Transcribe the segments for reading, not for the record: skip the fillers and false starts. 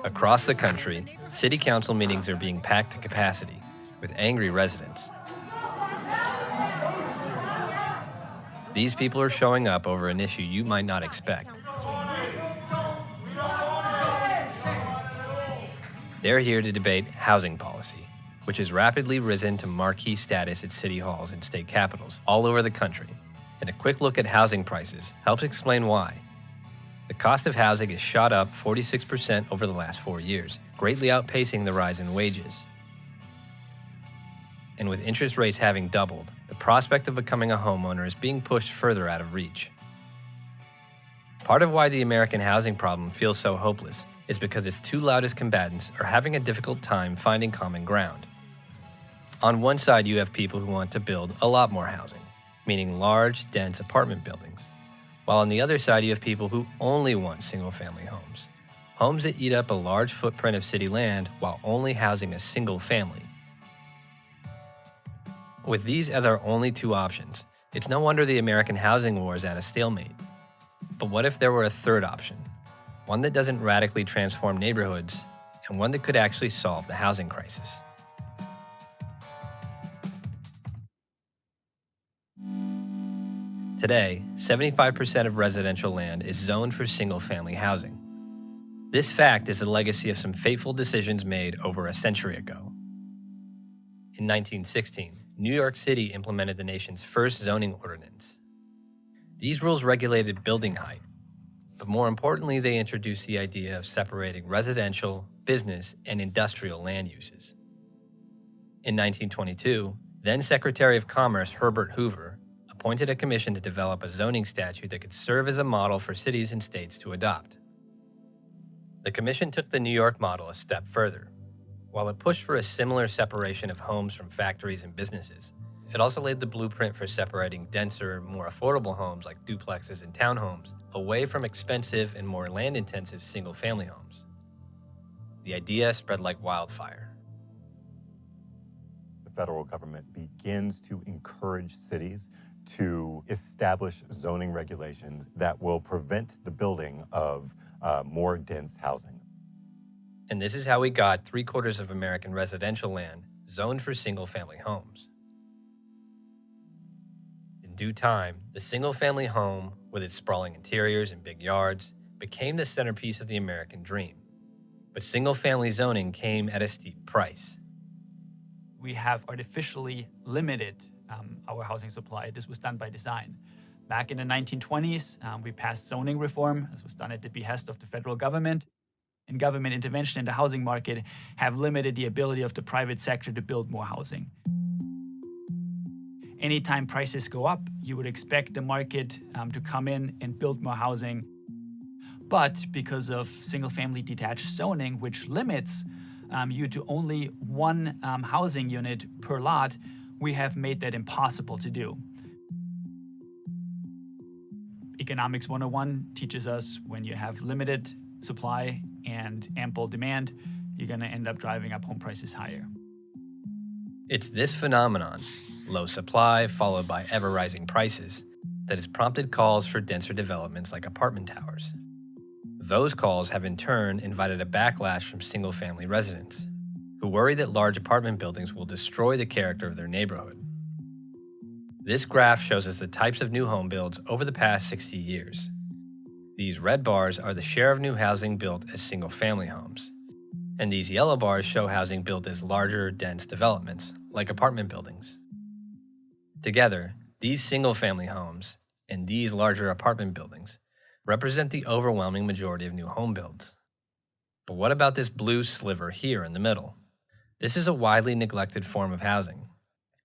Across the country, city council meetings are being packed to capacity with angry residents. These people are showing up over an issue you might not expect. They're here to debate housing policy, which has rapidly risen to marquee status at city halls and state capitals all over the country. And a quick look at housing prices helps explain why. The cost of housing has shot up 46% over the last 4 years, greatly outpacing the rise in wages. And with interest rates having doubled, the prospect of becoming a homeowner is being pushed further out of reach. Part of why the American housing problem feels so hopeless is because its two loudest combatants are having a difficult time finding common ground. On one side, you have people who want to build a lot more housing, meaning large, dense apartment buildings. While on the other side, you have people who only want single-family homes. Homes that eat up a large footprint of city land while only housing a single family. With these as our only two options, it's no wonder the American housing war is at a stalemate. But what if there were a third option? One that doesn't radically transform neighborhoods, and one that could actually solve the housing crisis. Today, 75% of residential land is zoned for single-family housing. This fact is the legacy of some fateful decisions made over a century ago. In 1916, New York City implemented the nation's first zoning ordinance. These rules regulated building height, but more importantly, they introduced the idea of separating residential, business, and industrial land uses. In 1922, then Secretary of Commerce Herbert Hoover appointed a commission to develop a zoning statute that could serve as a model for cities and states to adopt. The commission took the New York model a step further. While it pushed for a similar separation of homes from factories and businesses, it also laid the blueprint for separating denser, more affordable homes like duplexes and townhomes away from expensive and more land-intensive single-family homes. The idea spread like wildfire. The federal government begins to encourage cities to establish zoning regulations that will prevent the building of more dense housing. And this is how we got 3/4 of American residential land zoned for single-family homes. In due time, the single-family home, with its sprawling interiors and big yards, became the centerpiece of the American dream. But single-family zoning came at a steep price. We have artificially limited our housing supply. This was done by design. Back in the 1920s, we passed zoning reform. This was done at the behest of the federal government. And government intervention in the housing market have limited the ability of the private sector to build more housing. Anytime prices go up, you would expect the market to come in and build more housing. But because of single-family detached zoning, which limits you to only one housing unit per lot, we have made that impossible to do. Economics 101 teaches us when you have limited supply and ample demand, you're going to end up driving up home prices higher. It's this phenomenon, low supply followed by ever-rising prices, that has prompted calls for denser developments like apartment towers. Those calls have in turn invited a backlash from single-family residents, who worry that large apartment buildings will destroy the character of their neighborhood. This graph shows us the types of new home builds over the past 60 years. These red bars are the share of new housing built as single-family homes, and these yellow bars show housing built as larger, dense developments, like apartment buildings. Together, these single-family homes and these larger apartment buildings represent the overwhelming majority of new home builds. But what about this blue sliver here in the middle? This is a widely neglected form of housing,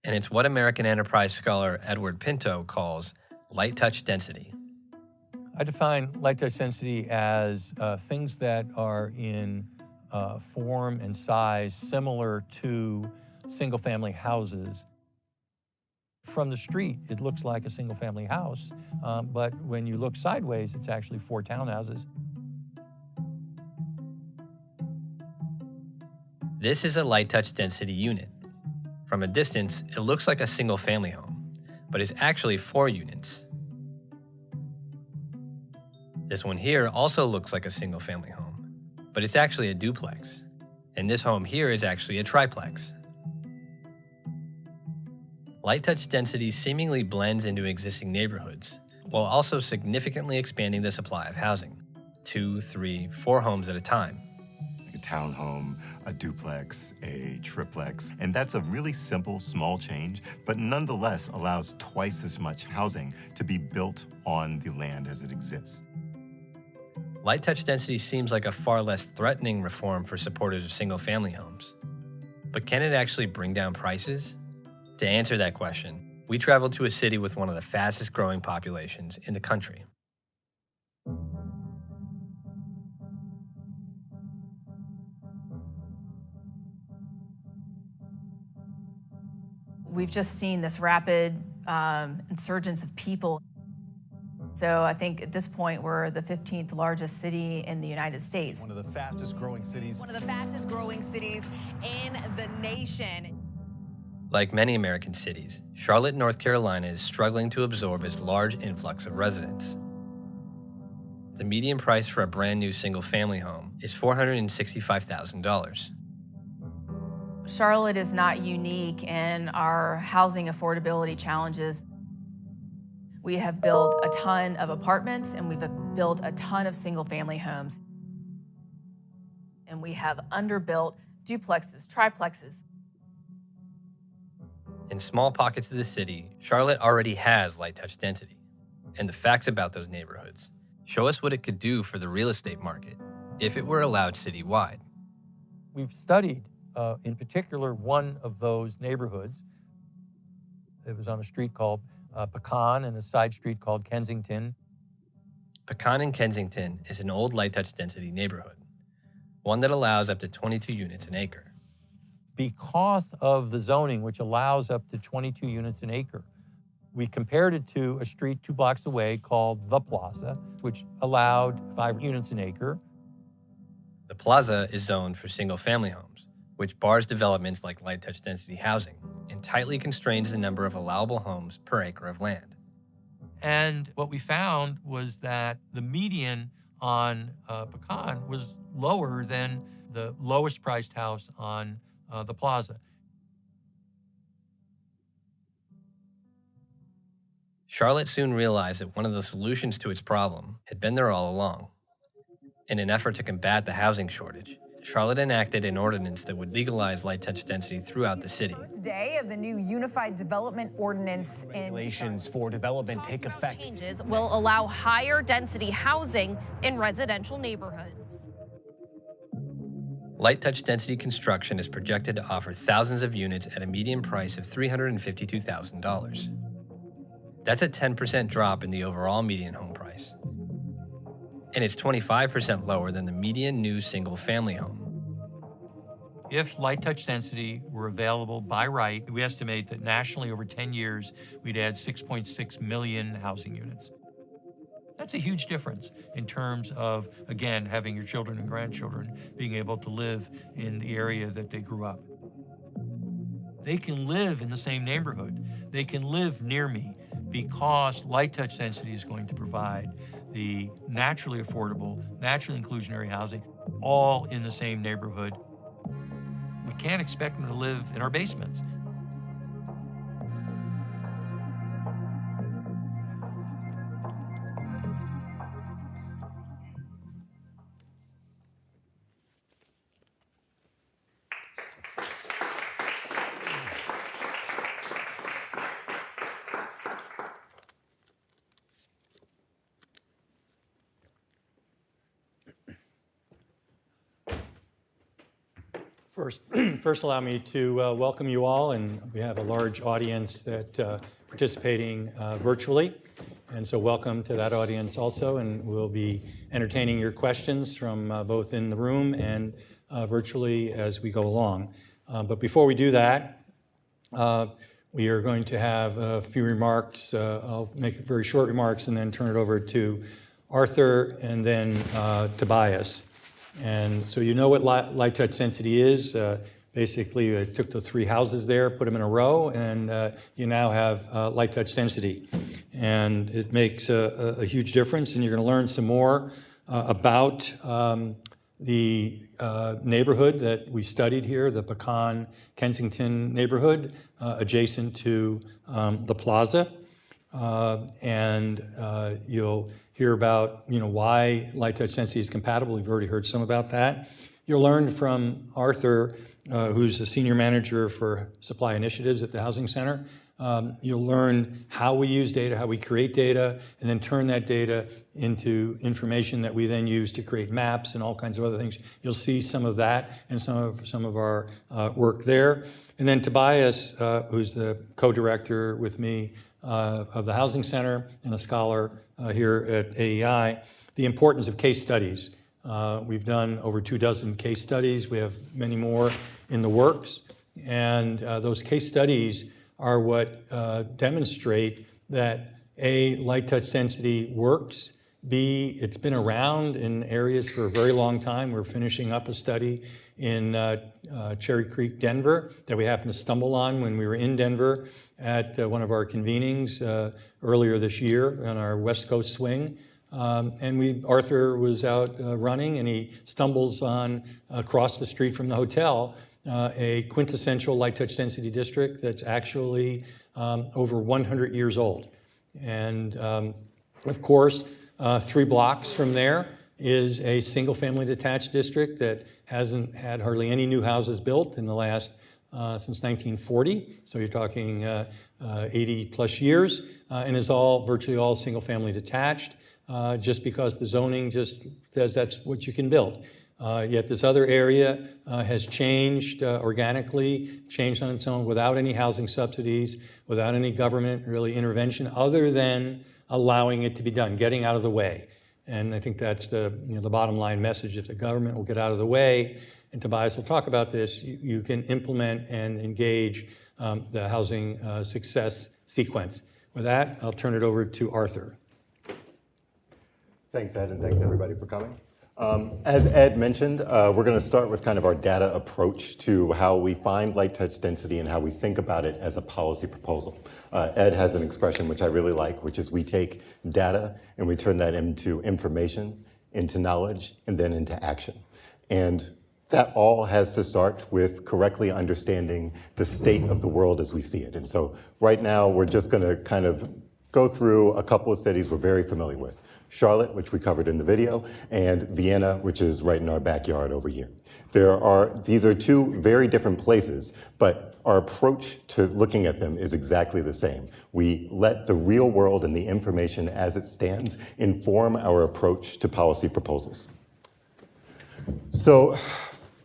and it's what American enterprise scholar Edward Pinto calls light touch density. I define light touch density as things that are in form and size similar to single-family houses. From the street, it looks like a single-family house, but when you look sideways, it's actually 4 townhouses. This is a light touch density unit. From a distance, it looks like a single-family home, but is actually 4 units. This one here also looks like a single-family home, but it's actually a duplex. And this home here is actually a triplex. Light touch density seemingly blends into existing neighborhoods, while also significantly expanding the supply of housing, 2, 3, 4 homes at a time. A townhome, a duplex, a triplex, and that's a really simple, small change, but nonetheless allows twice as much housing to be built on the land as it exists. Light touch density seems like a far less threatening reform for supporters of single-family homes. But can it actually bring down prices? To answer that question, we traveled to a city with one of the fastest growing populations in the country. We've just seen this rapid insurgence of people. So I think at this point, we're the 15th largest city in the United States. One of the fastest growing cities. One of the fastest growing cities in the nation. Like many American cities, Charlotte, North Carolina is struggling to absorb its large influx of residents. The median price for a brand new single-family home is $465,000. Charlotte is not unique in our housing affordability challenges. We have built a ton of apartments and we've built a ton of single-family homes. And we have underbuilt duplexes, triplexes. In small pockets of the city, Charlotte already has light touch density. And the facts about those neighborhoods show us what it could do for the real estate market if it were allowed citywide. We've studied, in particular, one of those neighborhoods. It was on a street called Pecan and a side street called Kensington. Pecan in Kensington is an old light touch density neighborhood, one that allows up to 22 units an acre. Because of the zoning, which allows up to 22 units an acre, we compared it to a street 2 blocks away called The Plaza, which allowed 5 units an acre. The plaza is zoned for single-family homes, which bars developments like light touch density housing and tightly constrains the number of allowable homes per acre of land. And what we found was that the median on Pecan was lower than the lowest priced house on the plaza. Charlotte soon realized that one of the solutions to its problem had been there all along. In an effort to combat the housing shortage, Charlotte enacted an ordinance that would legalize light touch density throughout the city. First day of the new Unified Development Ordinance. Regulations for development take effect. Changes will allow higher density housing in residential neighborhoods. Light touch density construction is projected to offer thousands of units at a median price of $352,000. That's a 10% drop in the overall median home price. And it's 25% lower than the median new single-family home. If light touch density were available by right, we estimate that nationally over 10 years, we'd add 6.6 million housing units. That's a huge difference in terms of, again, having your children and grandchildren being able to live in the area that they grew up. They can live in the same neighborhood. They can live near me because light touch density is going to provide the naturally affordable, naturally inclusionary housing, all in the same neighborhood. We can't expect them to live in our basements. First, allow me to welcome you all, and we have a large audience that participating virtually, and so welcome to that audience also, and we'll be entertaining your questions from both in the room and virtually as we go along. But before we do that, we are going to have a few remarks. I'll make very short remarks and then turn it over to Arthur and then Tobias. And so you know what light touch density is. Basically, I took the 3 houses there, put them in a row, and you now have light touch density. And it makes a huge difference, and you're going to learn some more about The neighborhood that we studied here, the Pecan Kensington neighborhood, adjacent to the plaza. And you'll hear about why light touch density is compatible. We've already heard some about that. You'll learn from Arthur, who's the senior manager for supply initiatives at the Housing Center. You'll learn how we use data, how we create data, and then turn that data into information that we then use to create maps and all kinds of other things. You'll see some of that and some of our work there. And then Tobias, who's the co-director with me of the Housing Center and a scholar here at AEI, the importance of case studies. We've done over 24 case studies. We have many more in the works. And those case studies are what demonstrate that A, light touch density works, B, it's been around in areas for a very long time. We're finishing up a study in Cherry Creek, Denver, that we happened to stumble on when we were in Denver at one of our convenings earlier this year on our West Coast swing. And Arthur was out running, and he stumbles on, across the street from the hotel, a quintessential light touch density district that's actually over 100 years old. And of course, 3 blocks from there is a single family detached district that hasn't had hardly any new houses built in the last, since 1940. So you're talking 80 plus years, and is virtually all single family detached, just because the zoning just says that's what you can build. Yet this other area has changed organically, changed on its own without any housing subsidies, without any government really intervention, other than allowing it to be done, getting out of the way. And I think that's the bottom line message. If the government will get out of the way, and Tobias will talk about this, you can implement and engage the housing success sequence. With that, I'll turn it over to Arthur. Thanks, Ed, and thanks everybody for coming. As Ed mentioned, we're going to start with kind of our data approach to how we find light touch density and how we think about it as a policy proposal. Ed has an expression which I really like, which is we take data and we turn that into information, into knowledge, and then into action. And that all has to start with correctly understanding the state of the world as we see it. And so right now, we're just going to kind of go through a couple of cities we're very familiar with. Charlotte, which we covered in the video, and Vienna, which is right in our backyard over here. These are 2 very different places, but our approach to looking at them is exactly the same. We let the real world and the information as it stands inform our approach to policy proposals. So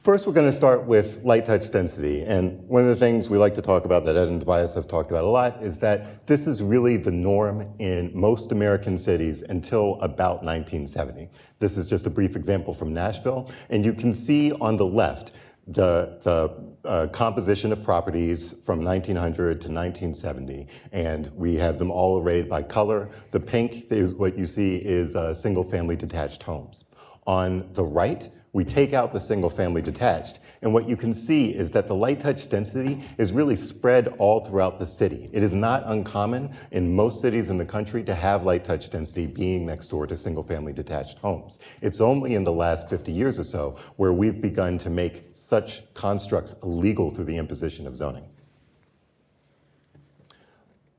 first, we're going to start with light touch density. And one of the things we like to talk about that Ed and Tobias have talked about a lot is that this is really the norm in most American cities until about 1970. This is just a brief example from Nashville. And you can see on the left the composition of properties from 1900 to 1970. And we have them all arrayed by color. The pink is what you see is single family detached homes. On the right, we take out the single family detached, and what you can see is that the light touch density is really spread all throughout the city. It is not uncommon in most cities in the country to have light touch density being next door to single family detached homes. It's only in the last 50 years or so where we've begun to make such constructs illegal through the imposition of zoning.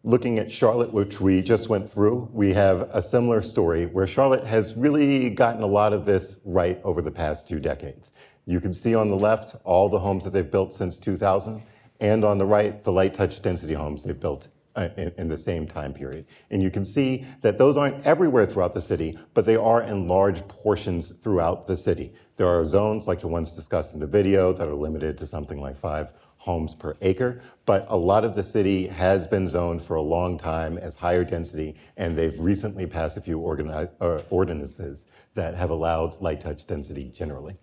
Looking at Charlotte, which we just went through, we have a similar story where Charlotte has really gotten a lot of this right over the past 2 decades. You can see on the left all the homes that they've built since 2000, and on the right, the light touch density homes they've built in the same time period. And you can see that those aren't everywhere throughout the city, but they are in large portions throughout the city. There are zones like the ones discussed in the video that are limited to something like 5 homes per acre, but a lot of the city has been zoned for a long time as higher density, and they've recently passed a few ordinances that have allowed light touch density generally.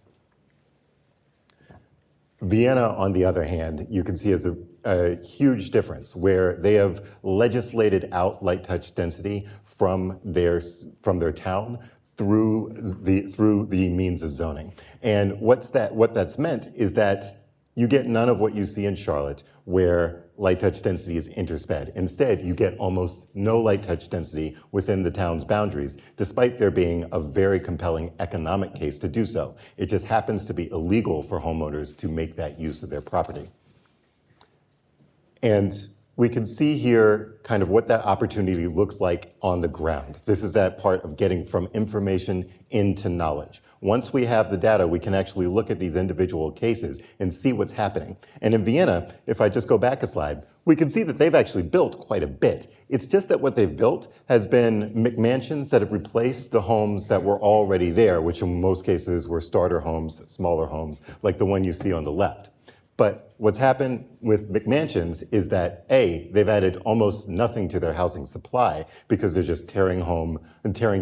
Vienna, on the other hand, you can see as a huge difference where they have legislated out light touch density from their town through the means of zoning. And what that's meant is that you get none of what you see in Charlotte, where light touch density is intersped. Instead, you get almost no light touch density within the town's boundaries, despite there being a very compelling economic case to do so. It just happens to be illegal for homeowners to make that use of their property. And we can see here kind of what that opportunity looks like on the ground. This is that part of getting from information into knowledge. Once we have the data, we can actually look at these individual cases and see what's happening. And in Vienna, if I just go back a slide, we can see that they've actually built quite a bit. It's just that what they've built has been McMansions that have replaced the homes that were already there, which in most cases were starter homes, smaller homes, like the one you see on the left. But what's happened with McMansions is that A, they've added almost nothing to their housing supply because they're just tearing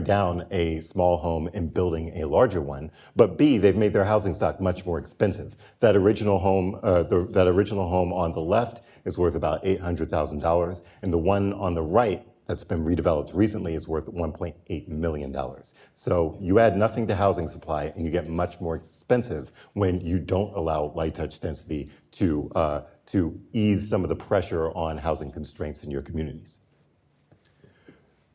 down a small home and building a larger one. But B, they've made their housing stock much more expensive. That original home, on the left is worth about $800,000, and the one on the right that's been redeveloped recently is worth $1.8 million. So you add nothing to housing supply and you get much more expensive when you don't allow light touch density to ease some of the pressure on housing constraints in your communities.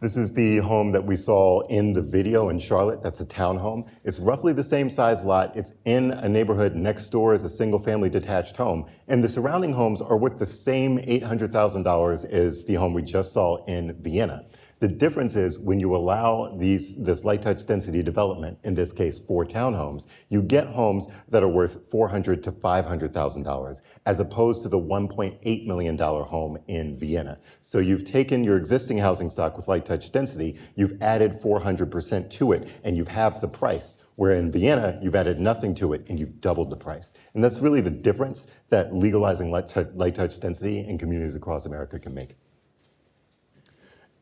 This is the home that we saw in the video in Charlotte. That's a townhome. It's roughly the same size lot. It's in a neighborhood next door as a single family detached home. And the surrounding homes are worth the same $800,000 as the home we just saw in Vienna. The difference is when you allow this light touch density development, in this case 4 townhomes, you get homes that are worth $400,000 to $500,000 as opposed to the $1.8 million home in Vienna. So you've taken your existing housing stock with light touch density, you've added 400% to it, and you've halved the price. Where in Vienna, you've added nothing to it and you've doubled the price. And that's really the difference that legalizing light touch density in communities across America can make.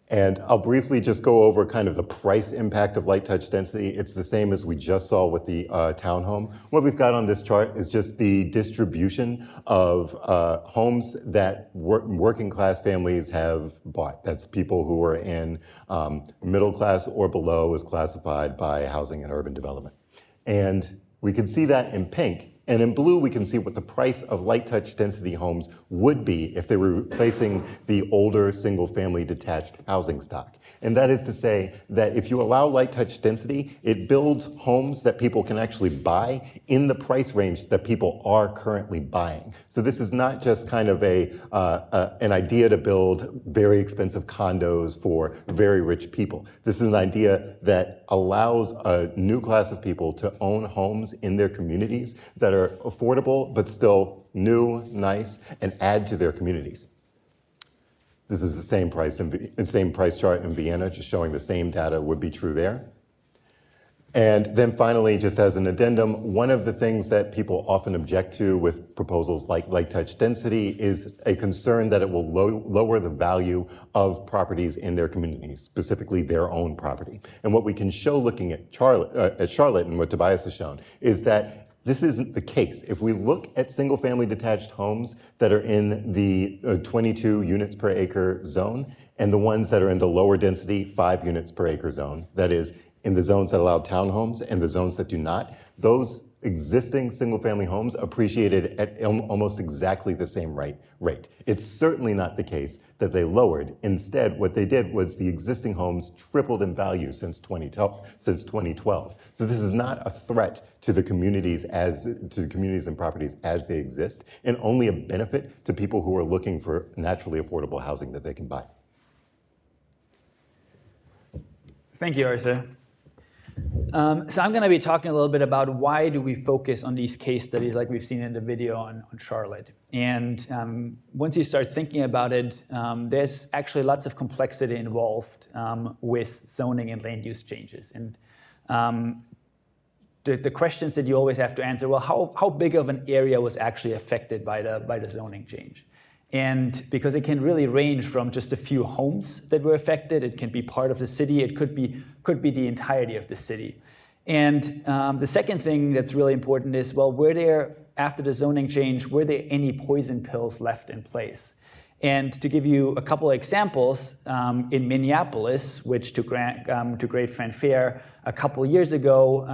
And I'll briefly just go over kind of the price impact of light touch density. It's the same as we just saw with the townhome. What we've got on this chart is just the distribution of homes that working class families have bought. That's people who are in middle class or below is classified by Housing and Urban Development. And we can see that in pink. And in blue, we can see what the price of light touch density homes would be if they were replacing the older single family detached housing stock. And that is to say that if you allow light touch density, it builds homes that people can actually buy in the price range that people are currently buying. So this is not just kind of an idea to build very expensive condos for very rich people. This is an idea that allows a new class of people to own homes in their communities that are affordable but still new, nice, and add to their communities. This is the same price chart in Vienna, just showing the same data would be true there. And then finally, just as an addendum, one of the things that people often object to with proposals like light touch density is a concern that it will lower the value of properties in their communities, specifically their own property. And what we can show looking at Charlotte and what Tobias has shown is that this isn't the case. If we look at single family detached homes that are in the 22 units per acre zone and the ones that are in the lower density 5 units per acre zone, that is in the zones that allow townhomes and the zones that do not, those existing single family homes appreciated at almost exactly the same rate. It's certainly not the case that they lowered. Instead, what they did was the existing homes tripled in value since 2012. So this is not a threat to the communities and properties as they exist, and only a benefit to people who are looking for naturally affordable housing that they can buy. Thank you, Arthur. So I'm going to be talking a little bit about why do we focus on these case studies like we've seen in the video on Charlotte. And once you start thinking about it, there's actually lots of complexity involved with zoning and land use changes. And the questions that you always have to answer, well, how big of an area was actually affected by the zoning change? And because it can really range from just a few homes that were affected, it can be part of the city, it could be the entirety of the city. And the second thing that's really important is, well, after the zoning change, were there any poison pills left in place? And to give you a couple of examples, in Minneapolis, which to great fanfare a couple of years ago,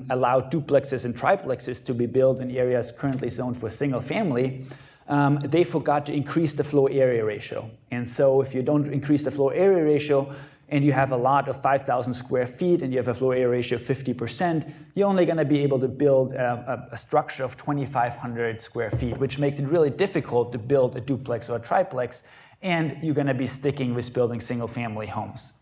allowed duplexes and triplexes to be built in areas currently zoned for single family, they forgot to increase the floor area ratio. And so if you don't increase the floor area ratio, and you have a lot of 5,000 square feet and you have a floor area ratio of 50%, you're only going to be able to build a structure of 2,500 square feet, which makes it really difficult to build a duplex or a triplex, and you're going to be sticking with building single-family homes.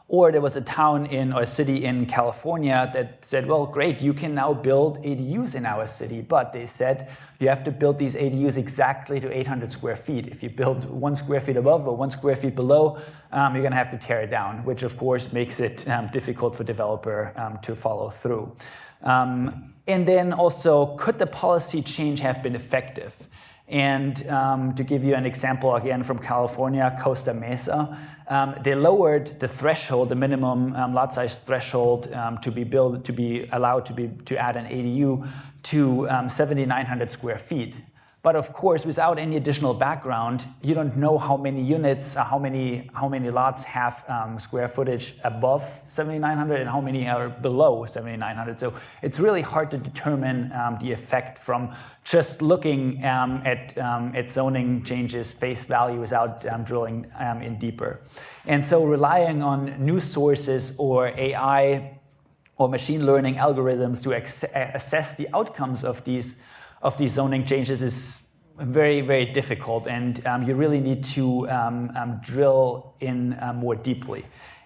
Or there was a town or a city in California that said, well, great, you can now build ADUs in our city, but they said you have to build these ADUs exactly to 800 square feet. If you build 1 square feet above or 1 square feet below, you're going to have to tear it down, which of course makes it difficult for developer to follow through. And then also, could the policy change have been effective? And to give you an example again from California, Costa Mesa, they lowered the threshold, the minimum lot size threshold to be allowed to add an ADU to 7,900 square feet. But of course, without any additional background, you don't know how many units, how many lots have square footage above 7,900 and how many are below 7,900. So it's really hard to determine the effect from just looking at zoning changes face value without drilling in deeper. And so relying on news sources or AI or machine learning algorithms to assess the outcomes of these zoning changes is very, very difficult, and you really need to drill in more deeply.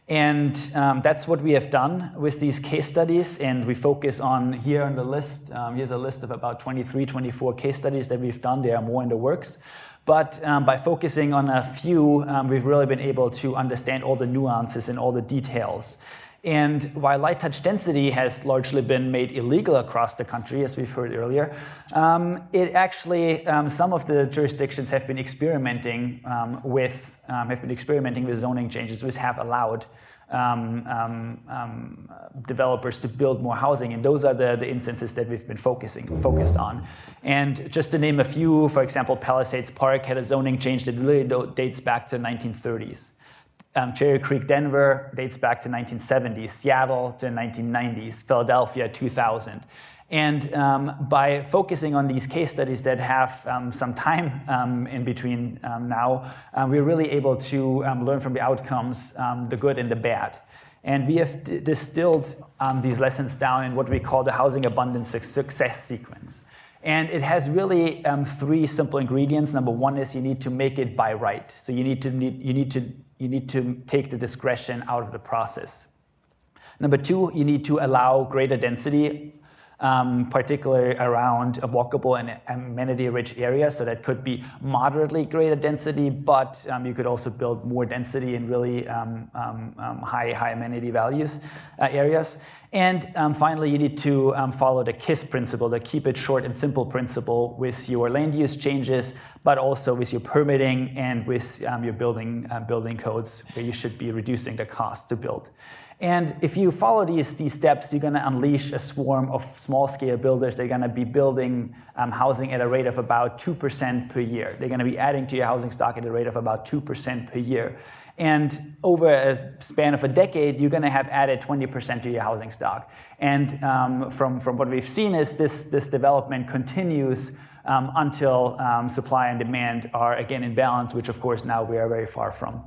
And that's what we have done with these case studies, and we focus on here on the list. Here's a list of about 23, 24 case studies that we've done. There are more in the works. But by focusing on a few, we've really been able to understand all the nuances and all the details. And while light touch density has largely been made illegal across the country, as we've heard earlier, it actually, some of the jurisdictions have been experimenting with zoning changes, which have allowed developers to build more housing, and those are the instances that we've been focused on. And just to name a few, for example, Palisades Park had a zoning change that really dates back to the 1930s. Cherry Creek, Denver dates back to 1970s, Seattle to 1990s, Philadelphia 2000. And by focusing on these case studies that have some time in between now, we're really able to learn from the outcomes, the good and the bad. And we have distilled these lessons down in what we call the housing abundance success sequence. And it has really 3 simple ingredients. Number 1 is you need to make it by right. So you need to take the discretion out of the process. Number 2, you need to allow greater density, particularly around a walkable and amenity-rich area. So that could be moderately greater density, but you could also build more density in really high amenity values areas. And finally, you need to follow the KISS principle, the keep it short and simple principle, with your land use changes, but also with your permitting and with your building codes, where you should be reducing the cost to build. And if you follow these steps, you're going to unleash a swarm of small-scale builders. They're going to be building housing at a rate of about 2% per year. They're going to be adding to your housing stock at a rate of about 2% per year. And over a span of a decade, you're going to have added 20% to your housing stock. And from what we've seen is this development continues until supply and demand are again in balance, which of course now we are very far from.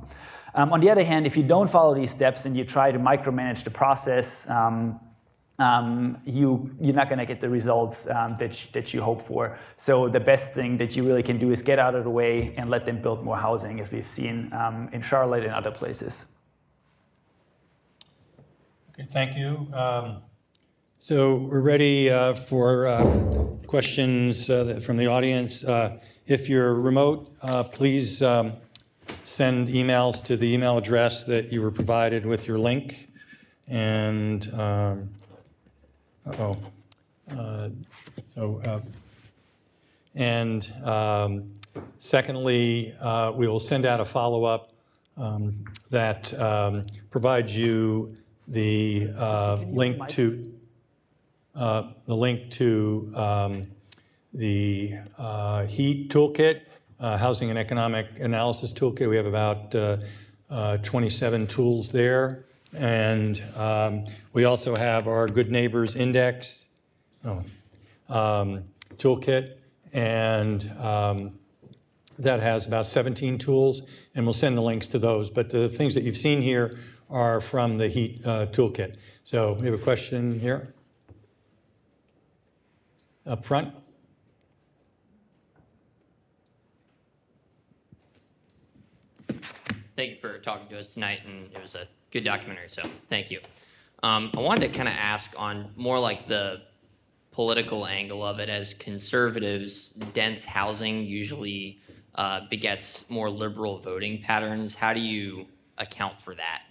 On the other hand, if you don't follow these steps and you try to micromanage the process, you're not going to get the results that you hope for. So the best thing that you really can do is get out of the way and let them build more housing, as we've seen in Charlotte and other places. Okay, thank you. So we're ready for questions from the audience. If you're remote, please send emails to the email address that you were provided with your link. And secondly, we will send out a follow-up that provides you the link to the HEAT toolkit, Housing and Economic Analysis Toolkit. We have about 27 tools there. And we also have our Good Neighbors Index toolkit. and that has about 17 tools, and we'll send the links to those. But the things that you've seen here are from the HEAT toolkit. So we have a question here. Up front. Thank you for talking to us tonight, and it was a good documentary, so thank you. I wanted to kind of ask on more like the political angle of it. As conservatives, dense housing usually begets more liberal voting patterns. How do you account for that?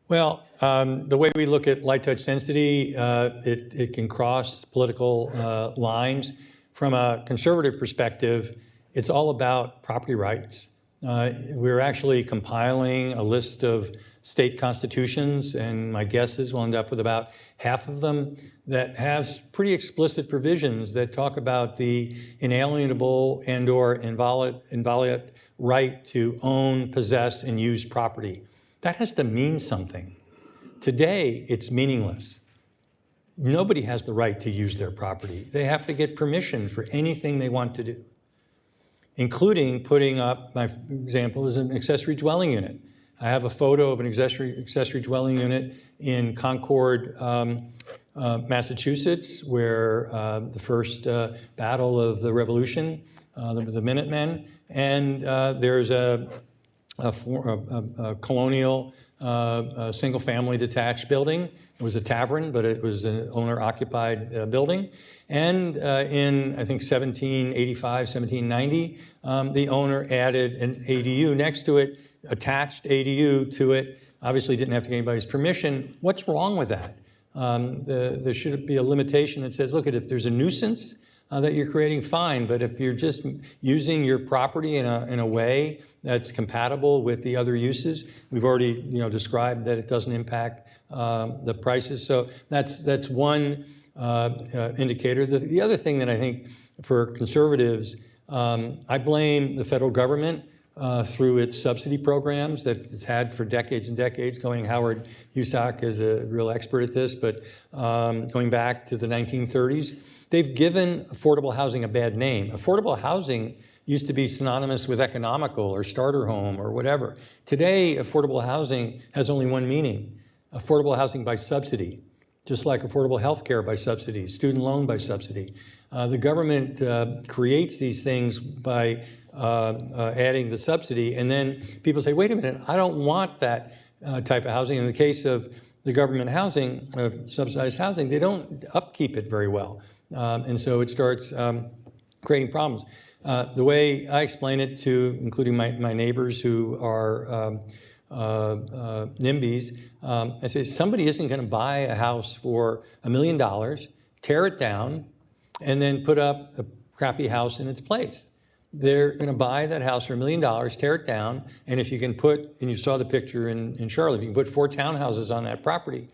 Well, the way we look at light touch density, it can cross political lines. From a conservative perspective, it's all about property rights. We're actually compiling a list of state constitutions, and my guess is we'll end up with about half of them that have pretty explicit provisions that talk about the inalienable and/or inviolate right to own, possess, and use property. That has to mean something. Today, it's meaningless. Nobody has the right to use their property. They have to get permission for anything they want to do, including putting up, my example is an accessory dwelling unit. I have a photo of an accessory dwelling unit in Concord, Massachusetts, where the first battle of the Revolution, the Minutemen, and there's a colonial single-family detached building. It was a tavern, but it was an owner-occupied building. And in, I think, 1785, 1790, the owner added an ADU next to it, attached ADU to it, obviously didn't have to get anybody's permission. What's wrong with that? There should be a limitation that says, look, if there's a nuisance that you're creating, fine, but if you're just using your property in a way that's compatible with the other uses, we've already described that it doesn't impact the prices. So that's one indicator. The other thing that I think for conservatives, I blame the federal government through its subsidy programs that it's had for decades and decades. Howard Husak is a real expert at this, but going back to the 1930s, they've given affordable housing a bad name. Affordable housing used to be synonymous with economical or starter home or whatever. Today, affordable housing has only one meaning: affordable housing by subsidy, just like affordable health care by subsidy, student loan by subsidy. The government creates these things by adding the subsidy, and then people say, wait a minute, I don't want that type of housing. In the case of the government housing, subsidized housing, they don't upkeep it very well. And so it starts creating problems. The way I explain it to, including my neighbors who are NIMBYs, I say, somebody isn't going to buy a house for $1 million, tear it down, and then put up a crappy house in its place. They're going to buy that house for $1 million, tear it down, and if you can put, and you saw the picture in Charlotte, if you can put 4 townhouses on that property,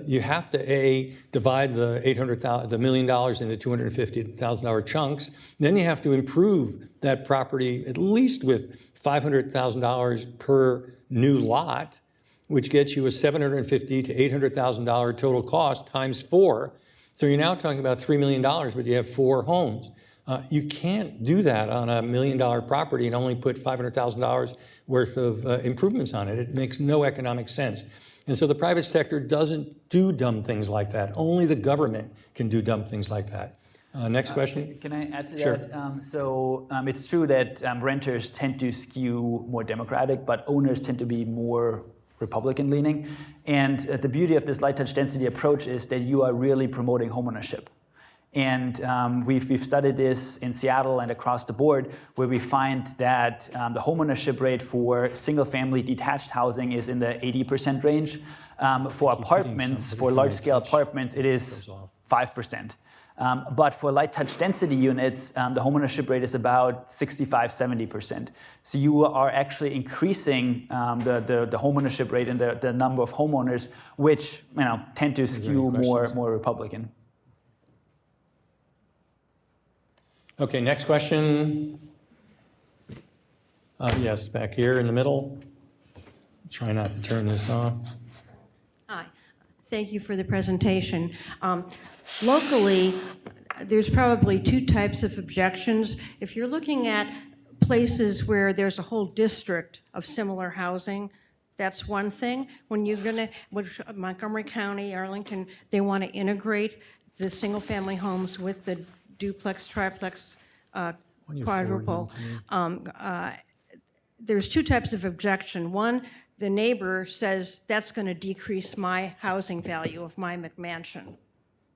you have to divide the $1 million into $250,000 chunks. Then you have to improve that property at least with $500,000 per new lot, which gets you a $750,000 to $800,000 total cost times 4. So you're now talking about $3 million, but you have 4 homes. You can't do that on a $1 million property and only put $500,000 worth of improvements on it. It makes no economic sense. And so the private sector doesn't do dumb things like that. Only the government can do dumb things like that. Next question. Can I add to Sure. that? It's true that renters tend to skew more Democratic, but owners tend to be more Republican leaning. And the beauty of this light touch density approach is that you are really promoting homeownership. And we've studied this in Seattle and across the board, where we find that the homeownership rate for single-family detached housing is in the 80% range. For apartments, for large-scale apartments, it is 5%. But for light touch density units, the homeownership rate is about 65, 70%. So you are actually increasing the homeownership rate and the number of homeowners, which tend to skew more Republican. Okay, next question. Yes, back here in the middle. Try not to turn this off. Hi, thank you for the presentation. Locally, there's probably two types of objections. If you're looking at places where there's a whole district of similar housing, that's one thing. When you're gonna, which Montgomery County, Arlington, they want to integrate the single-family homes with the duplex, triplex, quadruple. There's two types of objection. One, the neighbor says that's going to decrease my housing value of my McMansion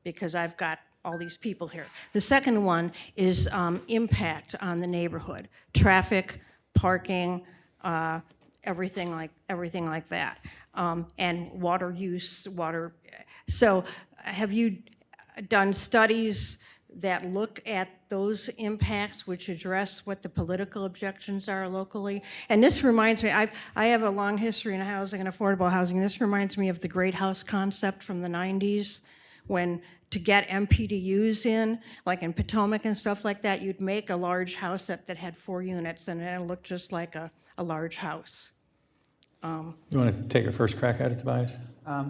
because I've got all these people here. The second one is impact on the neighborhood, traffic, parking, everything like that, and water use, water. So, have you done studies that look at those impacts, which address what the political objections are locally? And this reminds me, I have a long history in housing and affordable housing. This reminds me of the Great House concept from the 90s, when to get MPDUs in, like in Potomac and stuff like that, you'd make a large house that had 4 units, and it looked just like a large house. You want to take a first crack at it, Tobias?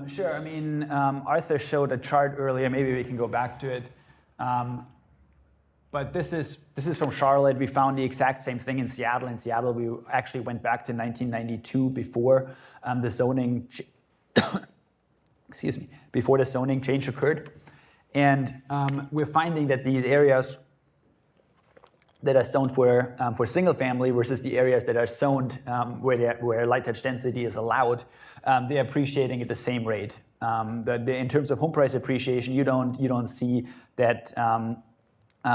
Sure. I mean, Arthur showed a chart earlier. Maybe we can go back to it. But this is from Charlotte. We found the exact same thing in Seattle. In Seattle, we actually went back to 1992 before the zoning, excuse me, before the zoning change occurred. And we're finding that these areas that are zoned for single family versus the areas that are zoned where light touch density is allowed, they're appreciating at the same rate. In terms of home price appreciation, you don't see that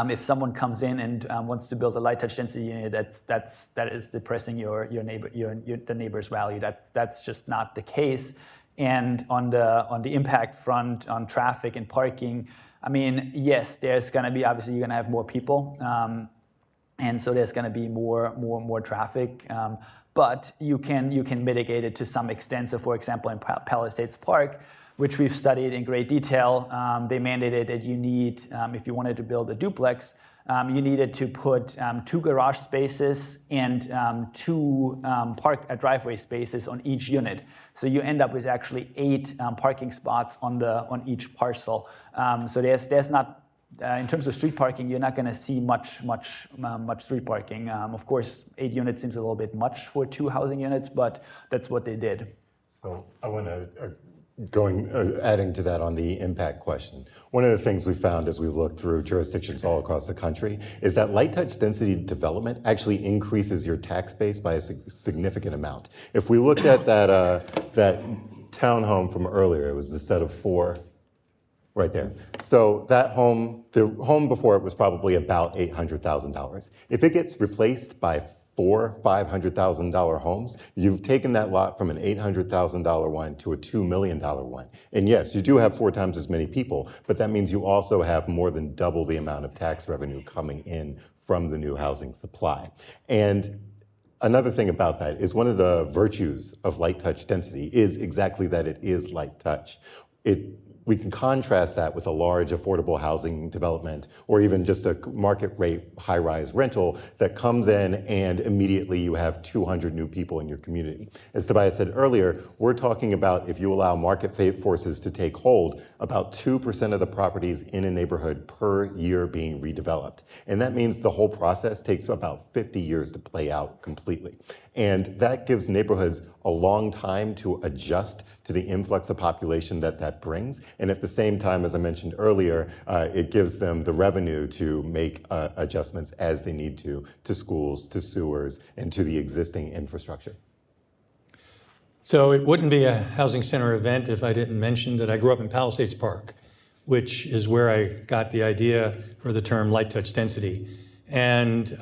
if someone comes in and wants to build a light touch density unit, that is depressing the neighbor's value. That's just not the case. And on the impact front, on traffic and parking, I mean, yes, there's going to be, obviously you're going to have more people, and so there's going to be more traffic. But you can mitigate it to some extent. So, for example, in Palisades Park, which we've studied in great detail, they mandated that you need, if you wanted to build a duplex, you needed to put 2 garage spaces and 2 driveway spaces on each unit. So you end up with actually 8 parking spots on each parcel. So there's not, in terms of street parking, you're not going to see much street parking. Of course, 8 units seems a little bit much for 2 housing units, but that's what they did. So I want to adding to that on the impact question. One of the things we found as we've looked through jurisdictions all across the country is that light touch density development actually increases your tax base by a significant amount. If we looked at that townhome from earlier, it was the set of 4 right there. So that home, the home before it was probably about $800,000. If it gets replaced by 4 $500,000 homes, you've taken that lot from an $800,000 one to a $2 million one. And yes, you do have 4 times as many people, but that means you also have more than double the amount of tax revenue coming in from the new housing supply. And another thing about that is one of the virtues of light touch density is exactly that it is light touch. We can contrast that with a large affordable housing development or even just a market rate high-rise rental that comes in and immediately you have 200 new people in your community. As Tobias said earlier, we're talking about, if you allow market forces to take hold, about 2% of the properties in a neighborhood per year being redeveloped. And that means the whole process takes about 50 years to play out completely. And that gives neighborhoods a long time to adjust to the influx of population that brings. And at the same time, as I mentioned earlier, it gives them the revenue to make adjustments as they need to schools, to sewers, and to the existing infrastructure. So it wouldn't be a housing center event if I didn't mention that I grew up in Palisades Park, which is where I got the idea for the term light touch density. And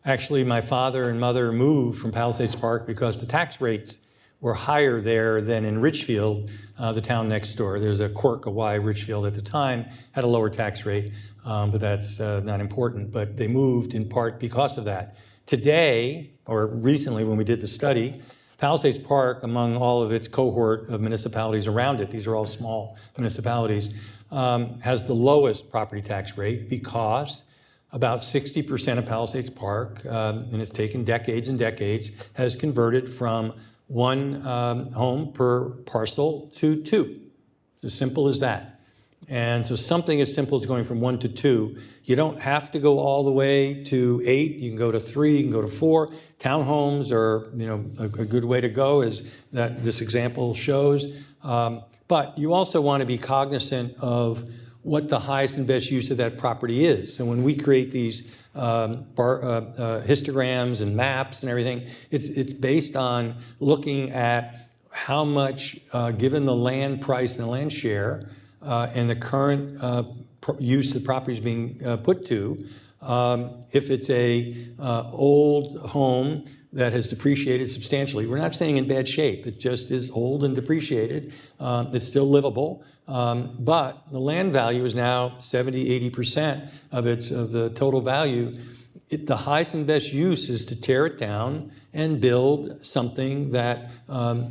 actually, my father and mother moved from Palisades Park because the tax rates were higher there than in Richfield, the town next door. There's a quirk of why Richfield at the time had a lower tax rate, but that's not important. But they moved in part because of that. Today, or recently when we did the study, Palisades Park, among all of its cohort of municipalities around it, these are all small municipalities, has the lowest property tax rate because about 60% of Palisades Park, and it's taken decades and decades, has converted from 1 home per parcel to 2. It's as simple as that. And so something as simple as going from 1 to 2. You don't have to go all the way to 8. You can go to 3, you can go to 4. Townhomes are, a good way to go, as that this example shows. But you also want to be cognizant of what the highest and best use of that property is. So when we create these histograms and maps and everything, it's based on looking at how much, given the land price and the land share, and the current use the property is being put to, if it's a old home that has depreciated substantially. We're not saying in bad shape, it just is old and depreciated. It's still livable, but the land value is now 70, 80% of the total value. The highest and best use is to tear it down and build something that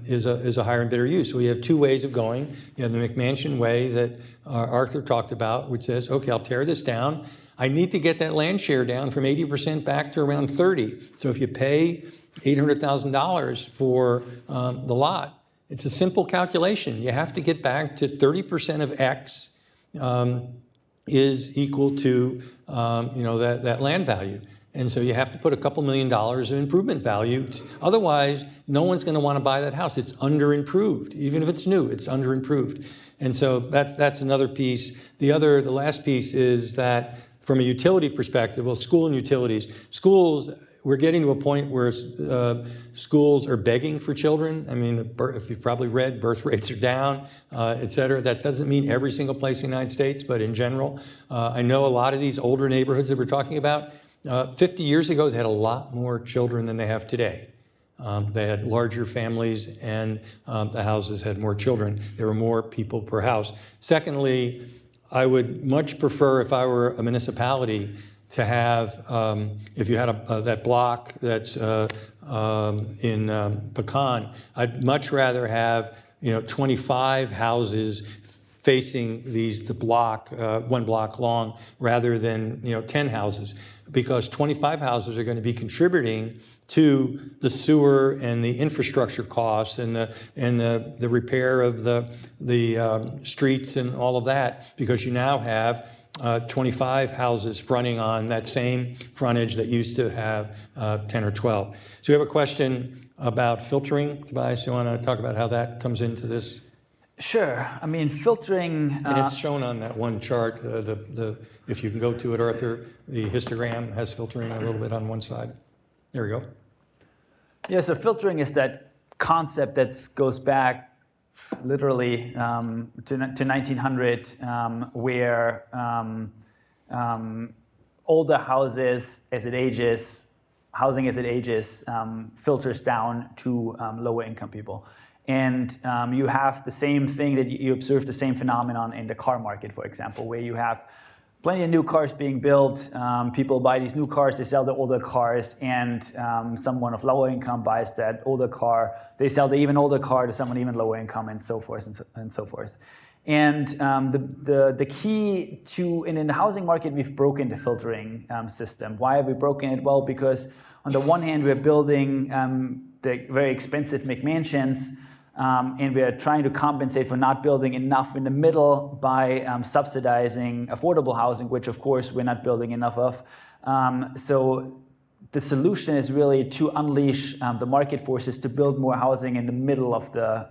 is a higher and better use. So we have two ways of going. You have the McMansion way that Arthur talked about, which says, okay, I'll tear this down. I need to get that land share down from 80% back to around 30. So if you pay $800,000 for the lot, it's a simple calculation. You have to get back to 30% of X is equal to that land value. And so you have to put a couple $1 million of improvement value. Otherwise, no one's going to want to buy that house. It's under-improved. Even if it's new, it's under-improved. And so that's another piece. The last piece is that from a utility perspective, well, school and utilities. Schools, we're getting to a point where schools are begging for children. I mean, if you've probably read, birth rates are down, et cetera. That doesn't mean every single place in the United States, but in general. I know a lot of these older neighborhoods that we're talking about, 50 years ago, they had a lot more children than they have today. They had larger families, and the houses had more children. There were more people per house. Secondly, I would much prefer, if I were a municipality, to have, if you had that block that's in Pecan, I'd much rather have 25 houses facing the block, one block long, rather than 10 houses, because 25 houses are going to be contributing to the sewer and the infrastructure costs and the repair of the streets and all of that, because you now have 25 houses fronting on that same frontage that used to have 10 or 12. So we have a question about filtering. Tobias, you want to talk about how that comes into this? Sure. I mean, filtering... and it's shown on that one chart. If you can go to it, Arthur, the histogram has filtering a little bit on one side. There we go. Yeah, so filtering is that concept that goes back literally to 1900, where older houses, as it ages, housing as it ages, filters down to lower income people. And you have the same thing that you observe the same phenomenon in the car market, for example, where you have plenty of new cars being built. People buy these new cars, they sell the older cars, and someone of lower income buys that older car. They sell the even older car to someone even lower income, and so forth and so forth. And the key to, and in the housing market, we've broken the filtering system. Why have we broken it? Well, because on the one hand, we're building the very expensive McMansions, and we're trying to compensate for not building enough in the middle by subsidizing affordable housing, which of course we're not building enough of. So the solution is really to unleash the market forces to build more housing in the middle of the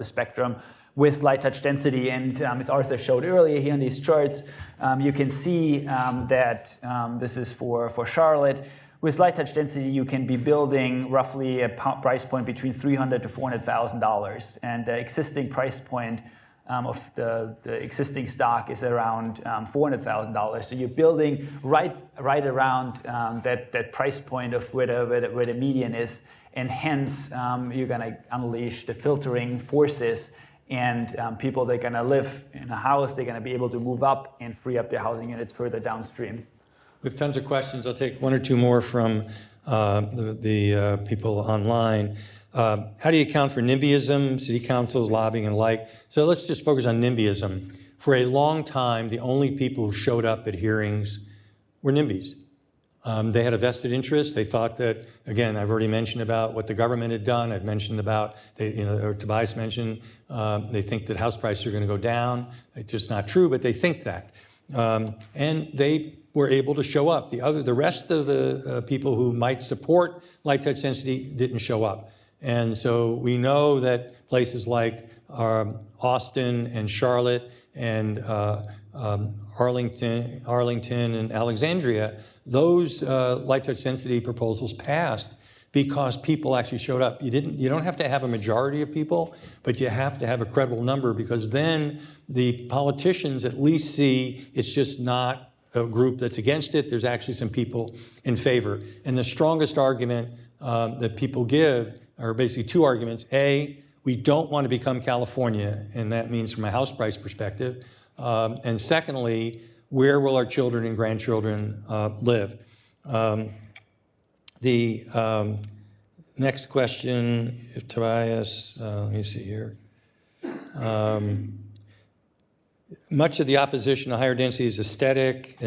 spectrum with light touch density. And as Arthur showed earlier here in these charts, you can see that this is for Charlotte. With light touch density, you can be building roughly a price point between $300,000 to $400,000, and the existing price point of the existing stock is around $400,000. So you're building right around that price point of where the median is, and hence you're going to unleash the filtering forces, and people that are going to live in a house, they're going to be able to move up and free up their housing units further downstream. We have tons of questions. I'll take one or two more from the people online. How do you account for NIMBYism, city councils, lobbying, and like? So let's just focus on NIMBYism. For a long time, the only people who showed up at hearings were NIMBYs. They had a vested interest. They thought that, again, I've already mentioned about what the government had done. I've mentioned about, or Tobias mentioned, they think that house prices are going to go down. It's just not true, but they think that. And they were able to show up. The rest of the people who might support light touch density didn't show up. And so we know that places like Austin and Charlotte and Arlington and Alexandria, those light touch density proposals passed because people actually showed up. You don't have to have a majority of people, but you have to have a credible number, because then the politicians at least see it's just not a group that's against it. There's actually some people in favor. And the strongest argument that people give are basically two arguments. A, we don't want to become California, and that means from a house price perspective. And secondly, where will our children and grandchildren live? The next question, if Tobias, let me see here. Much of the opposition to higher density is aesthetic,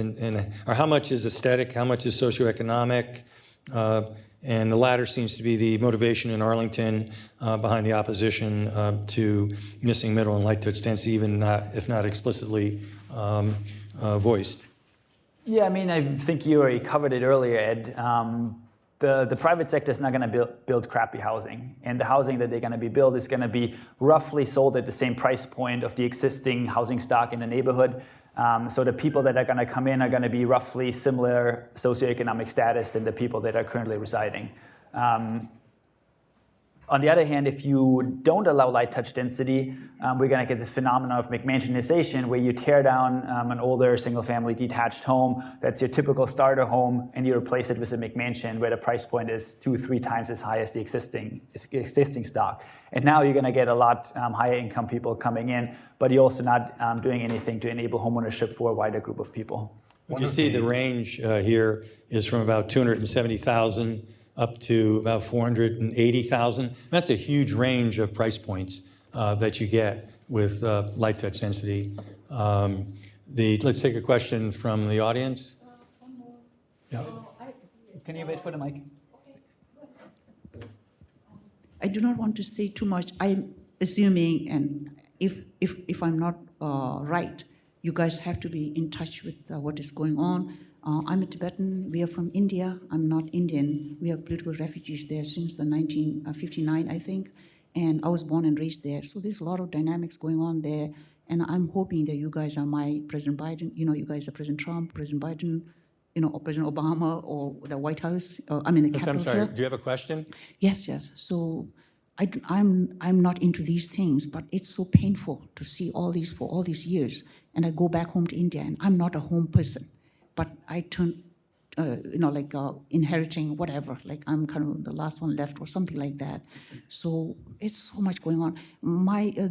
or how much is aesthetic, how much is socioeconomic? And the latter seems to be the motivation in Arlington behind the opposition to missing middle and light touch density, even if not explicitly voiced. Yeah, I mean, I think you already covered it earlier, Ed. The private sector is not going to build crappy housing, and the housing that they're going to be built is going to be roughly sold at the same price point of the existing housing stock in the neighborhood. So the people that are going to come in are going to be roughly similar socioeconomic status than the people that are currently residing. On the other hand, if you don't allow light touch density, we're going to get this phenomenon of McMansionization, where you tear down an older single-family detached home that's your typical starter home, and you replace it with a McMansion where the price point is 2-3 times as high as the existing stock. And now you're going to get a lot higher income people coming in, but you're also not doing anything to enable homeownership for a wider group of people. You see the range here is from about 270,000 up to about 480,000. That's a huge range of price points that you get with light touch density. Let's take a question from the audience. Yeah. Can you wait for the mic? I do not want to say too much. I'm assuming, and if I'm not right, you guys have to be in touch with what is going on. I'm a Tibetan. We are from India. I'm not Indian. We are political refugees there since the 1959, I think. And I was born and raised there. So there's a lot of dynamics going on there. And I'm hoping that you guys are my President Biden. You guys are President Trump, President Biden, or President Obama, or the White House. The Capitol. I'm sorry. Hill. Do you have a question? Yes. So I'm not into these things, but it's so painful to see all these for all these years. And I go back home to India, and I'm not a home person. But I turn, inheriting whatever, like I'm kind of the last one left or something like that. So it's so much going on.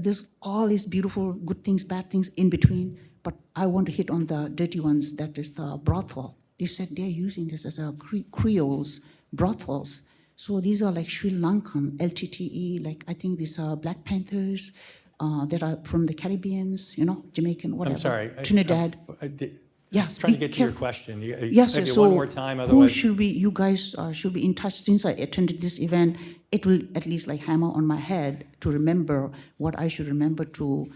There's all these beautiful, good things, bad things in between, but I want to hit on the dirty ones, that is the brothel. They said they're using this as a Creoles brothels. So these are like Sri Lankan, LTTE, like I think these are Black Panthers that are from the Caribbeans, Jamaican, whatever. I'm sorry. Trinidad. Yes, trying to get to your question. Yes, maybe so one more time, otherwise. you guys should be in touch. Since I attended this event, it will at least like hammer on my head to remember what I should remember to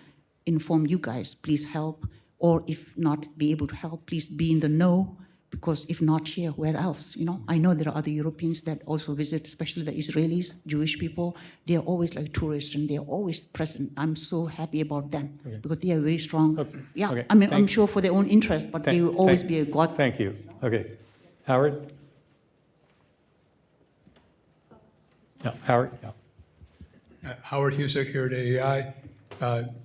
inform you guys. Please help, or if not be able to help, please be in the know, because if not here, where else? I know there are other Europeans that also visit, especially the Israelis, Jewish people. They are always like tourists, and they are always present. I'm so happy about them because they are very strong. Okay. Yeah, Okay. I'm sure for their own interest, but they will always be a God. Thank you. Okay. Howard? Yeah, Howard? Yeah. Howard Husick here at AEI.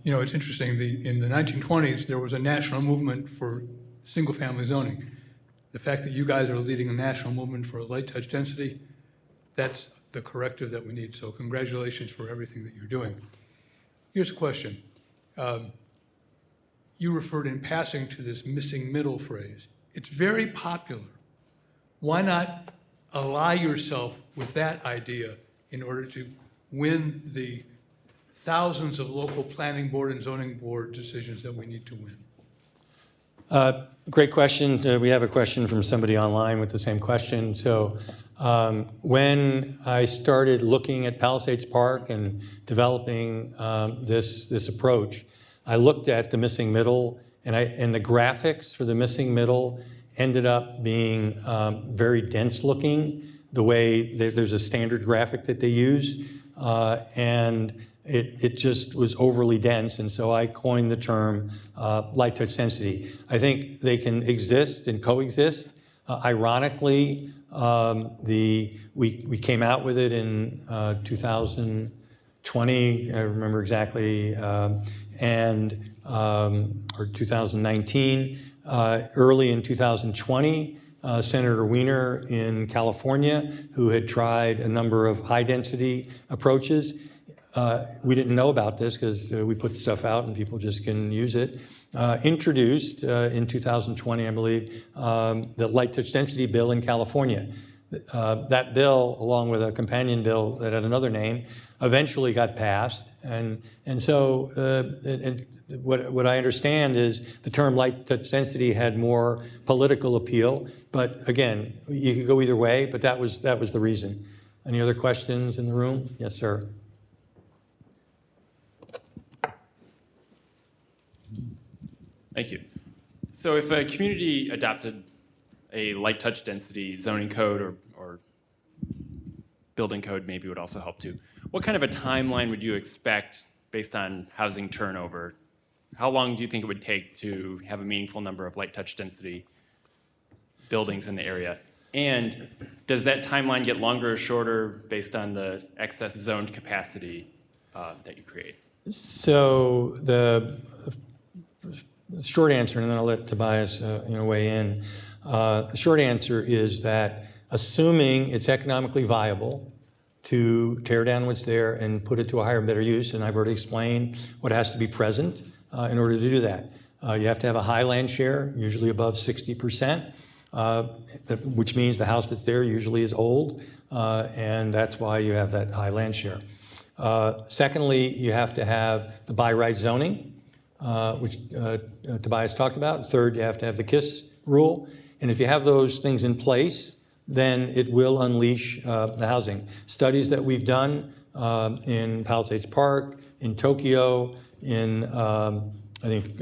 It's interesting. In the 1920s, there was a national movement for single-family zoning. The fact that you guys are leading a national movement for light touch density, that's the corrective that we need. So congratulations for everything that you're doing. Here's a question. You referred in passing to this missing middle phrase. It's very popular. Why not ally yourself with that idea in order to win the thousands of local planning board and zoning board decisions that we need to win? Great question. We have a question from somebody online with the same question. So when I started looking at Palisades Park and developing this approach, I looked at the missing middle, and the graphics for the missing middle ended up being very dense looking, the way there's a standard graphic that they use, and it just was overly dense, and so I coined the term light touch density. I think they can exist and coexist. Ironically, we came out with it in 2020, I remember exactly, or 2019. Early in 2020, Senator Wiener in California, who had tried a number of high-density approaches, we didn't know about this because we put stuff out and people just can use it, introduced in 2020, I believe, the light touch density bill in California. That bill, along with a companion bill that had another name, eventually got passed. And so what I understand is the term light touch density had more political appeal. But again, you could go either way, but that was the reason. Any other questions in the room? Yes, sir. Thank you. So if a community adopted a light touch density zoning code or building code maybe would also help too, what kind of a timeline would you expect based on housing turnover? How long do you think it would take to have a meaningful number of light touch density buildings in the area? And does that timeline get longer or shorter based on the excess zoned capacity that you create? So the short answer, and then I'll let Tobias weigh in. The short answer is that assuming it's economically viable to tear down what's there and put it to a higher and better use, and I've already explained what has to be present in order to do that. You have to have a high land share, usually above 60%, which means the house that's there usually is old, and that's why you have that high land share. Secondly, you have to have the by right zoning, which Tobias talked about. Third, you have to have the KISS rule. And if you have those things in place, then it will unleash the housing. Studies that we've done in Palisades Park, in Tokyo, in I think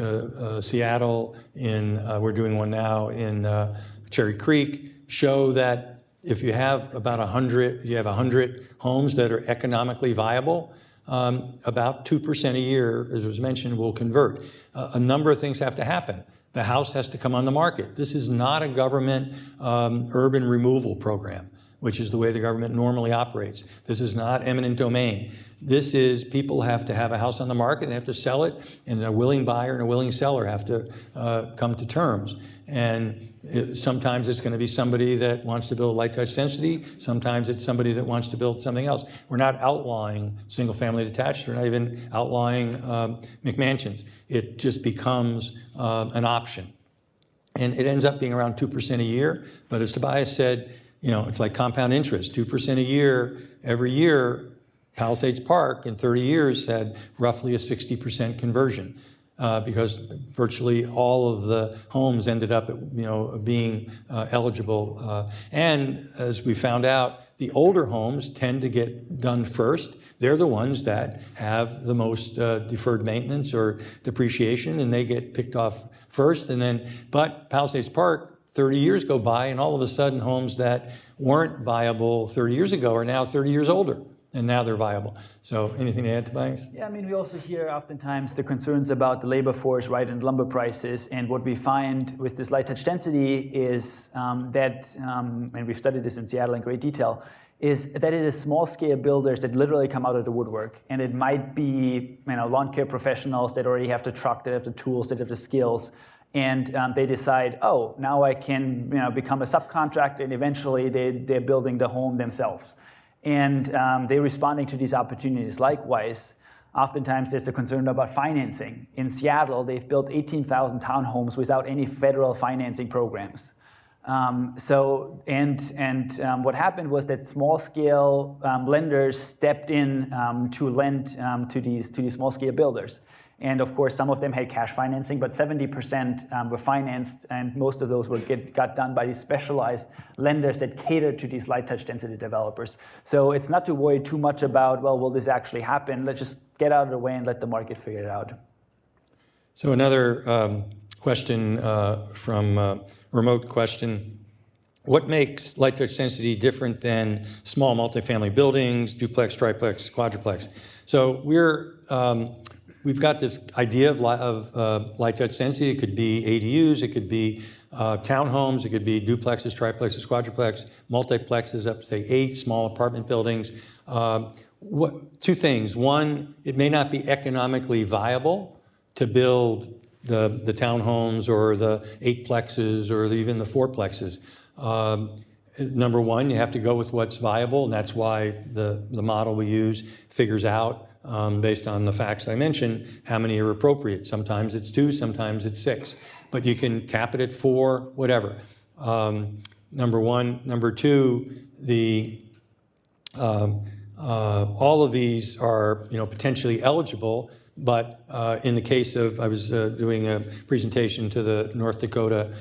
Seattle, we're doing one now in Cherry Creek, show that if you have about 100 homes that are economically viable, about 2% a year, as was mentioned, will convert. A number of things have to happen. The house has to come on the market. This is not a government urban removal program, which is the way the government normally operates. This is not eminent domain. This is people have to have a house on the market, they have to sell it, and a willing buyer and a willing seller have to come to terms. And sometimes it's going to be somebody that wants to build light touch density. Sometimes it's somebody that wants to build something else. We're not outlawing single family detached. We're not even outlawing McMansions. It just becomes an option. And it ends up being around 2% a year. But as Tobias said, it's like compound interest, 2% a year. Every year, Palisades Park in 30 years had roughly a 60% conversion. Because virtually all of the homes ended up, being eligible. And as we found out, the older homes tend to get done first. They're the ones that have the most deferred maintenance or depreciation, and they get picked off first. But Palisades Park, 30 years go by, and all of a sudden, homes that weren't viable 30 years ago are now 30 years older. And now they're viable. So anything to add, Tobias? Yeah, we also hear oftentimes the concerns about the labor force, right, and lumber prices. And what we find with this light touch density is that, and we've studied this in Seattle in great detail, is that it is small scale builders that literally come out of the woodwork. And it might be lawn care professionals that already have the truck, that have the tools, that have the skills. And they decide, oh, now I can become a subcontractor, and eventually they're building the home themselves. And they're responding to these opportunities. Likewise, oftentimes there's a concern about financing. In Seattle, they've built 18,000 townhomes without any federal financing programs. What happened was that small-scale lenders stepped in to lend to these small-scale builders. And of course, some of them had cash financing, but 70% were financed, and most of those got done by these specialized lenders that catered to these light touch density developers. So it's not to worry too much about, well, will this actually happen? Let's just get out of the way and let the market figure it out. So another question from remote question. What makes light touch density different than small multifamily buildings, duplex, triplex, quadruplex? So we've got this idea of light touch density. It could be ADUs, it could be townhomes, it could be duplexes, triplexes, quadruplex, multiplexes up to say 8 small apartment buildings. Two things. One, it may not be economically viable to build the townhomes or the 8plexes or even the 4plexes. Number one, you have to go with what's viable, and that's why the model we use figures out, based on the facts I mentioned, how many are appropriate. Sometimes it's 2, sometimes it's 6, but you can cap it at 4, whatever. Number one. Number two, all of these are potentially eligible, but in the case of, I was doing a presentation to the North Dakota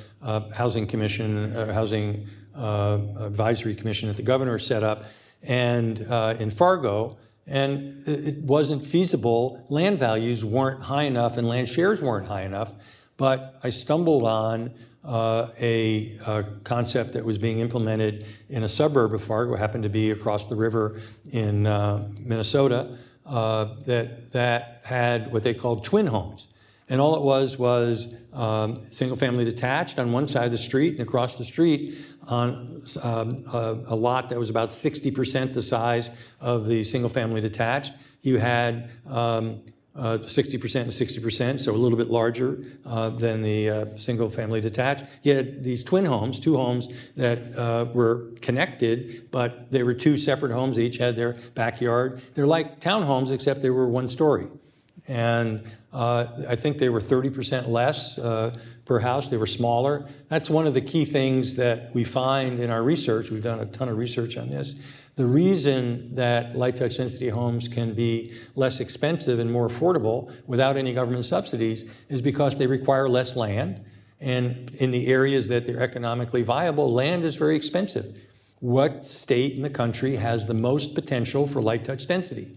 Housing Commission, Housing Advisory Commission that the governor set up, and in Fargo, and it wasn't feasible. Land values weren't high enough and land shares weren't high enough, but I stumbled on a concept that was being implemented in a suburb of Fargo, happened to be across the river in Minnesota, that had what they called twin homes. And all it was single-family detached on one side of the street, and across the street on a lot that was about 60% the size of the single-family detached, you had 60% and 60%, so a little bit larger than the single-family detached. You had these twin homes, 2 homes that were connected, but they were 2 separate homes. They each had their backyard. They're like townhomes, except they were 1 story. And I think they were 30% less per house. They were smaller. That's one of the key things that we find in our research. We've done a ton of research on this. The reason that light touch density homes can be less expensive and more affordable without any government subsidies is because they require less land. And in the areas that they're economically viable, land is very expensive. What state in the country has the most potential for light touch density?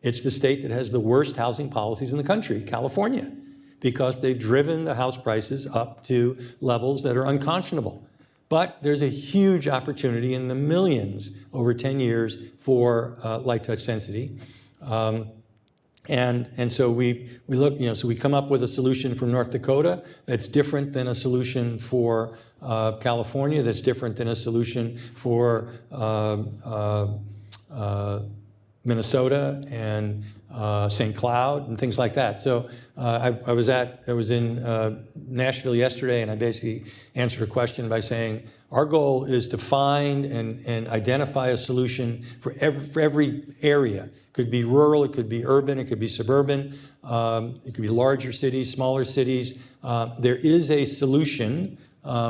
It's the state that has the worst housing policies in the country, California, because they've driven the house prices up to levels that are unconscionable. But there's a huge opportunity in the millions over 10 years for light touch density. And so we look, so we come up with a solution from North Dakota that's different than a solution for California, that's different than a solution for Minnesota and St. Cloud and things like that. So I was in Nashville yesterday, and I basically answered a question by saying, our goal is to find and identify a solution for every area. It could be rural, it could be urban, it could be suburban, it could be larger cities, smaller cities. There is a solution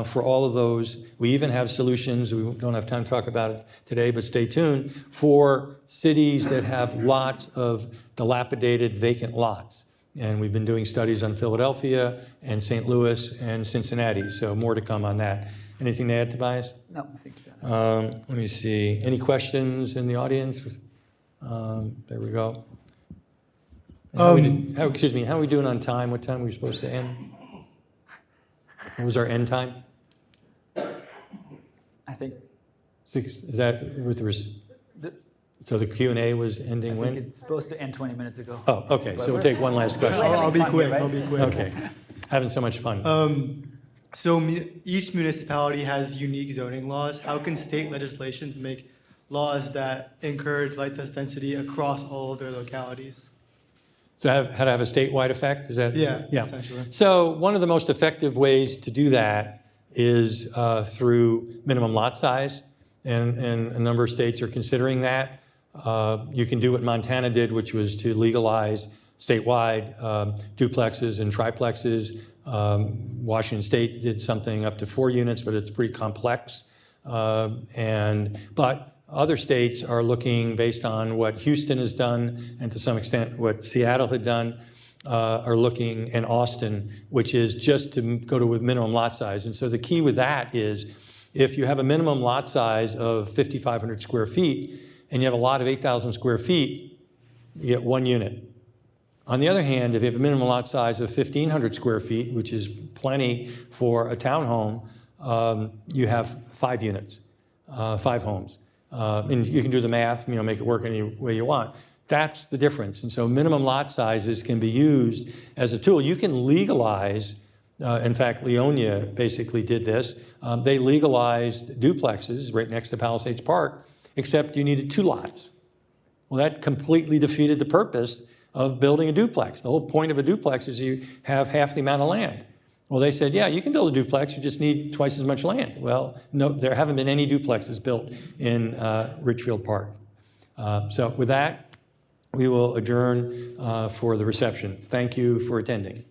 for all of those. We even have solutions, we don't have time to talk about it today, but stay tuned, for cities that have lots of dilapidated vacant lots. And we've been doing studies on Philadelphia and St. Louis and Cincinnati, so more to come on that. Anything to add, Tobias? No, I think so. Let me see. Any questions in the audience? There we go. Excuse me, how are we doing on time? What time were we supposed to end? What was our end time? I think 6. Is that with so the Q&A was ending when? It's supposed to end 20 minutes ago. Oh, okay. So we'll take one last question. I'll be quick. Right? I'll be quick. Okay. Having so much fun. So each municipality has unique zoning laws. How can state legislations make laws that encourage light touch density across all of their localities? So how to have a statewide effect? Is that? Yeah, essentially. So one of the most effective ways to do that is through minimum lot size, and a number of states are considering that. You can do what Montana did, which was to legalize statewide, duplexes and triplexes. Washington State did something up to 4 units, but it's pretty complex. But other states are looking, based on what Houston has done and to some extent what Seattle had done, are looking in Austin, which is just to go to a minimum lot size. And so the key with that is if you have a minimum lot size of 5,500 square feet and you have a lot of 8,000 square feet, you get 1 unit. On the other hand, if you have a minimum lot size of 1,500 square feet, which is plenty for a townhome, you have 5 units, 5 homes. And you can do the math, make it work any way you want. That's the difference. And so minimum lot sizes can be used as a tool. You can legalize, in fact, Leonia basically did this. They legalized duplexes right next to Palisades Park, except you needed 2 lots. Well, that completely defeated the purpose of building a duplex. The whole point of a duplex is you have half the amount of land. Well, they said, yeah, you can build a duplex, you just need twice as much land. Well, no, there haven't been any duplexes built in Richfield Park. So with that, we will adjourn for the reception. Thank you for attending.